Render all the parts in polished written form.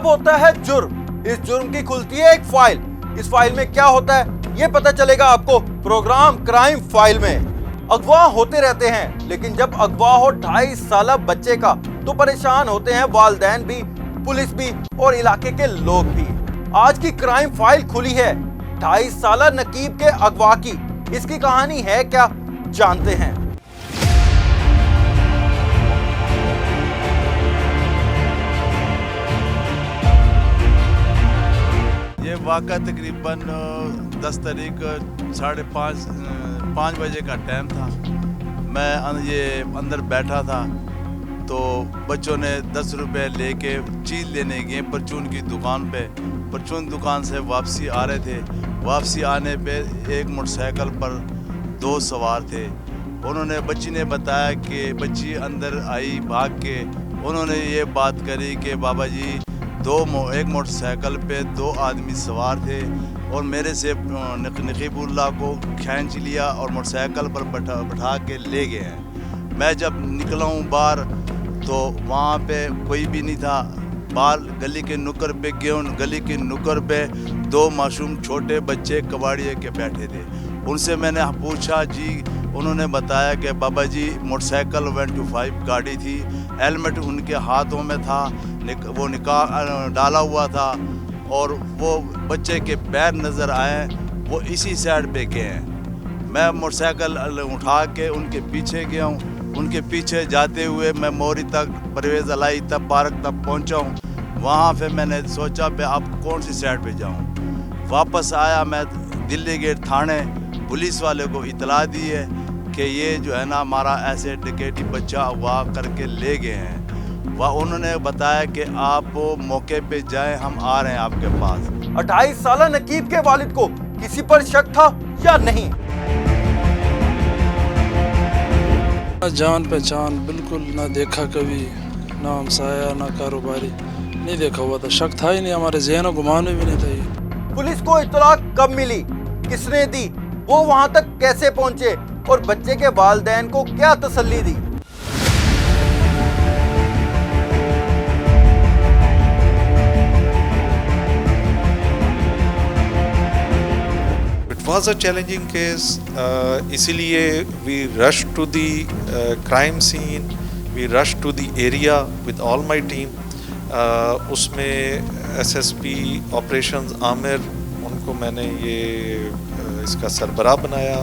जब होता है जुर्म, इस जुर्म की खुलती है एक फाइल। इस फाइल में क्या होता है ये पता चलेगा आपको प्रोग्राम क्राइम फाइल में। अगवा होते रहते हैं, लेकिन जब अगवा हो 2.5 साल बच्चे का तो परेशान होते हैं वालिदैन भी, पुलिस भी और इलाके के लोग भी। आज की क्राइम फाइल खुली है 2.5 साल नकीब के अगवा की। इसकी कहानी है क्या, जानते हैं। ये वाक़ा तकरीबन 10 तारीख 5:30 बजे का टाइम था। मैं ये अंदर बैठा था तो बच्चों ने 10 रुपये लेके चीज़ लेने गए परचून की दुकान पे। परचून दुकान से वापसी आ रहे थे। वापसी आने पे एक मोटरसाइकिल पर 2 सवार थे। उन्होंने बच्ची ने बताया कि बच्ची अंदर आई भाग के। उन्होंने ये बात करी कि बाबा जी एक मोटरसाइकिल पे 2 आदमी सवार थे और मेरे से नकीबुल्लाह को खींच लिया और मोटरसाइकिल पर बैठा के ले गए हैं। मैं जब निकला हूँ बाहर तो वहाँ पे कोई भी नहीं था। बाहर गली के नुक्कड़ पे गया, गली के नुक्कड़ पे 2 मासूम छोटे बच्चे कबाड़िए के बैठे थे। उनसे मैंने पूछा जी, उन्होंने बताया कि बाबा जी मोटरसाइकिल 125 गाड़ी थी, हेलमेट उनके हाथों में था, वो निकाल डाला हुआ था और वो बच्चे के पैर नज़र आए, वो इसी साइड पे गए हैं। मैं मोटरसाइकिल उठा के उनके पीछे गया हूँ। उनके पीछे जाते हुए मैं मोरी तक परवेज़ अलाई तक पार्क तक पहुँचा हूँ। वहाँ पे मैंने सोचा मैं अब कौन सी साइड पे जाऊँ। वापस आया मैं दिल्ली गेट थाने, पुलिस वाले को इतला दी है कि ये जो है ना हमारा ऐसे डकैती बच्चा अगवा करके ले गए हैं। वह उन्होंने बताया कि आप मौके पे जाएं, हम आ रहे हैं आपके पास। 28 साल नकीब के वालिद को किसी पर शक था या नहीं? जान पहचान बिल्कुल ना देखा, कभी ना हमसाया ना कारोबारी, नहीं देखा हुआ था। शक था ही नहीं, हमारे ज़हन और गुमान में भी नहीं था ये। पुलिस को इत्तला कब मिली, किसने दी, वो वहां तक कैसे पहुंचे और बच्चे के वालिदैन को क्या तसल्ली दी? It was a challenging case, इसीलिए we rushed to the crime scene, we rushed to the area with all my team. उसमें SSP ऑपरेशंस आमिर, उनको मैंने ये इसका सरबराह बनाया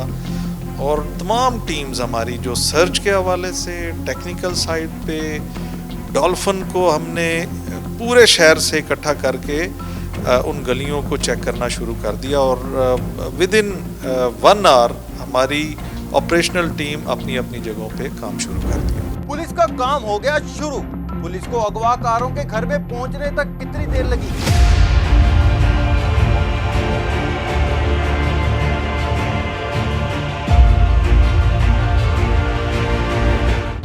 और तमाम टीम्स हमारी जो सर्च के हवाले से, टेक्निकल साइड पे, डॉल्फिन को हमने पूरे शहर से इकट्ठा करके उन गलियों को चेक करना शुरू कर दिया और विद इन 1 आवर हमारी ऑपरेशनल टीम अपनी अपनी जगहों पे काम शुरू कर दिया। पुलिस का काम हो गया शुरू। पुलिस को अगवाकारों के घर में पहुंचने तक कितनी देर लगी?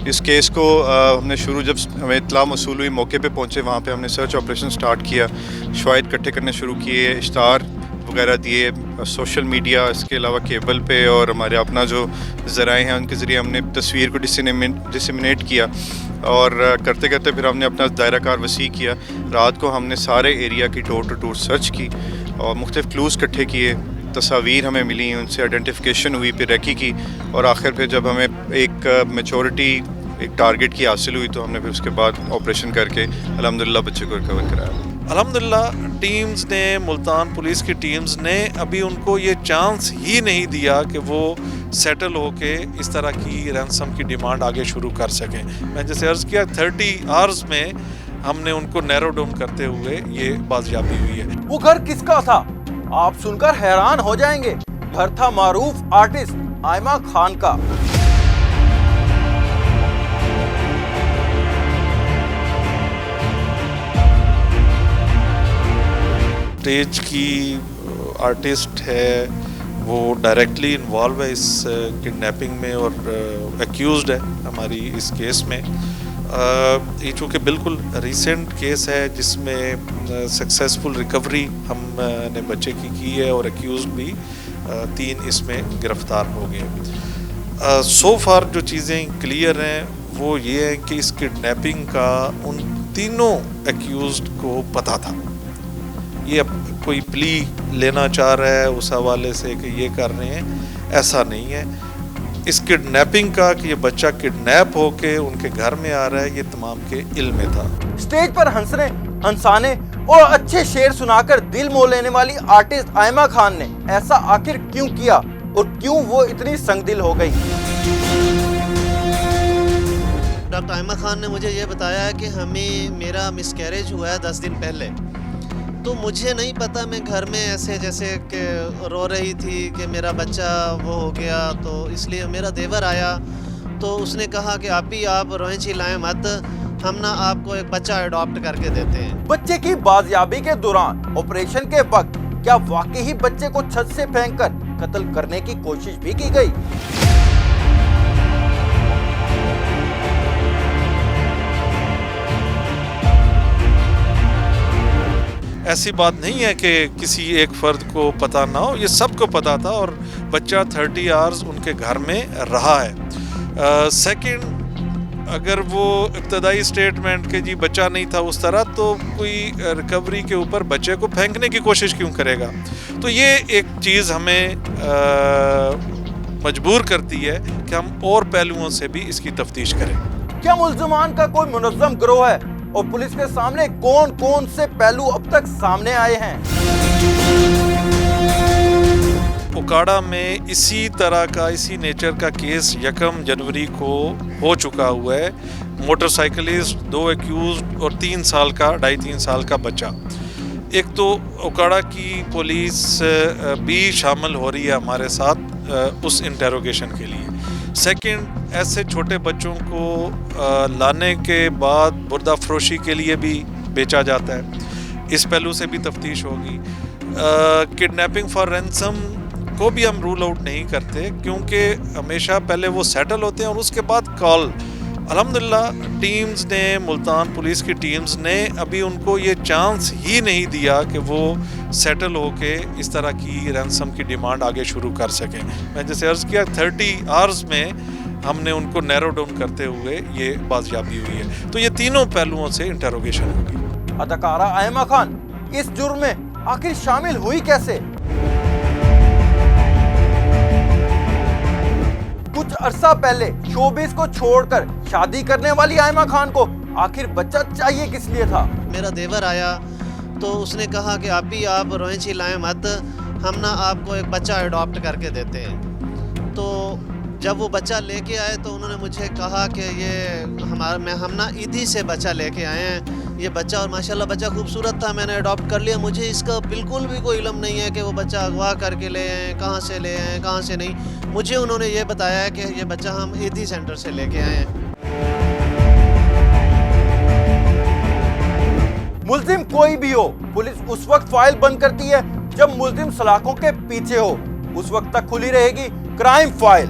इस केस को हमने जब हमें इत्तला मौसूल हुई, मौके पे पहुंचे, वहाँ पे हमने सर्च ऑपरेशन स्टार्ट किया। शवाहिद इकट्ठे करने शुरू किए, इश्तार वगैरह दिए, सोशल मीडिया, इसके अलावा केबल पे और हमारे अपना जो ज़राए हैं उनके ज़रिए हमने तस्वीर को डिसमिनेट किया और करते करते फिर हमने अपना दायरा कार वसी किया। रात को हमने सारे एरिया की डोर टू डोर सर्च की और मुख्तलिफ क्लूज़ इकट्ठे किए, तस्वीर हमें मिली, उनसे आइडेंटिफिकेशन हुई, फिर रेकी की और आखिर फिर जब हमें एक मेचोरिटी, एक टारगेट की हासिल हुई तो हमने फिर उसके बाद ऑपरेशन करके अल्हम्दुलिल्लाह बच्चे को रिकवर कराया। अल्हम्दुलिल्लाह टीम्स ने, मुल्तान पुलिस की टीम्स ने अभी उनको ये चांस ही नहीं दिया कि वो सेटल होके इस तरह की रैंसम की डिमांड आगे शुरू कर सकें। मैं जैसे अर्ज़ किया 30 आवर्स में हमने उनको नैरो डाउन करते हुए ये बाजियाबी हुई है। वो घर किसका था आप सुनकर हैरान हो जाएंगे। घर था मारूफ आर्टिस्ट आयमा खान का। स्टेज की आर्टिस्ट है, वो डायरेक्टली इन्वॉल्व है इस किडनैपिंग में और एक्यूज्ड है हमारी इस केस में। ये चूँकि बिल्कुल रिसेंट केस है जिसमें सक्सेसफुल रिकवरी हमने बच्चे की है और एक्यूज्ड भी 3 इसमें गिरफ्तार हो गए। सो फार जो चीज़ें क्लियर हैं वो ये है कि इस किडनैपिंग का उन तीनों एक्यूज्ड को पता था। ये अब कोई प्ली लेना चाह रहा है उस हवाले से कि ये कर रहे हैं, ऐसा नहीं है। इस किडनैपिंग का कि ये बच्चा किडनैप होके उनके घर में आ रहा है, ये तमाम के इल्म में था। स्टेज पर हंसने, हंसाने और अच्छे शेर सुनाकर दिल मोह लेने वाली आर्टिस्ट आयमा खान ने ऐसा आखिर क्यों किया और क्यों वो इतनी संगदिल हो गई? डॉक्टर आयमा खान ने मुझे ये बताया है कि मेरा मिसकैरेज हुआ है 10 दिन पहले। तो मुझे नहीं पता, मैं घर में ऐसे जैसे कि रो रही थी कि मेरा बच्चा वो हो गया, तो इसलिए मेरा देवर आया तो उसने कहा कि आप रोएं चिल्लाएं मत, हम ना आपको एक बच्चा अडॉप्ट करके देते हैं। बच्चे की बाजियाबी के दौरान ऑपरेशन के वक्त क्या वाकई ही बच्चे को छत से फेंककर कत्ल करने की कोशिश भी की गई? ऐसी बात नहीं है कि किसी एक फर्द को पता ना हो, ये सबको पता था और बच्चा 30 आवर्स उनके घर में रहा है। सेकंड, अगर वो इब्तदाई स्टेटमेंट के जी बच्चा नहीं था उस तरह, तो कोई रिकवरी के ऊपर बच्चे को फेंकने की कोशिश क्यों करेगा? तो ये एक चीज़ हमें मजबूर करती है कि हम और पहलुओं से भी इसकी तफ्तीश करें। क्या मुल्ज़िमान का कोई मुनज़्ज़म गिरोह है और पुलिस के सामने कौन कौन से पहलू अब तक सामने आए हैं? उकाड़ा में इसी तरह का, इसी नेचर का केस 1 जनवरी को हो चुका हुआ है। मोटरसाइकिलिस्ट, 2 एक्यूज्ड और 3 साल का, 2.5-3 साल का बच्चा। एक तो उकाड़ा की पुलिस भी शामिल हो रही है हमारे साथ उस इंटेरोगेशन के लिए। सेकंड, ऐसे छोटे बच्चों को लाने के बाद बुर्दा फरोशी के लिए भी बेचा जाता है, इस पहलू से भी तफ्तीश होगी। किडनैपिंग फॉर रैंसम को भी हम रूल आउट नहीं करते, क्योंकि हमेशा पहले वो सेटल होते हैं और उसके बाद कॉल। अल्हम्दुलिल्लाह टीम्स ने, मुल्तान पुलिस की टीम्स ने अभी उनको ये चांस ही नहीं दिया कि वो सेटल होके इस तरह की रैंसम की डिमांड आगे शुरू कर सकें। मैं जैसे अर्ज़ किया, 30 आवर्स में हमने उनको नैरो डाउन करते हुए ये बाजियाबी हुई है। तो ये तीनों पहलुओं से इंटरोगेशन होगी। अदाकारा आयमा खान इस जुर्म में आखिर शामिल हुई कैसे? कुछ अरसा पहले शोबिस को छोड़कर शादी करने वाली आयमा खान को आखिर बच्चा चाहिए किस लिए था? मेरा देवर आया तो उसने कहा कि आप रोएं चिल्लाएं मत, हम ना आपको एक बच्चा अडॉप्ट करके देते हैं। तो जब वो बच्चा लेके आए तो उन्होंने मुझे कहा कि ये हम ना ईदी से बच्चा लेके आए हैं ये बच्चा, और माशाल्लाह बच्चा खूबसूरत था, मैंने अडॉप्ट कर लिया। मुझे इसका बिल्कुल भी कोई इल्म नहीं है कि वो बच्चा अगवा करके ले आए, कहाँ से ले आए, कहाँ से नहीं। मुझे उन्होंने ये बताया है कि ये बच्चा हम ईदी सेंटर से लेके आए हैं। मुल्जिम कोई भी हो, पुलिस उस वक्त फाइल बंद करती है जब मुल्जिम सलाखों के पीछे हो। उस वक्त तक खुली रहेगी क्राइम फाइल।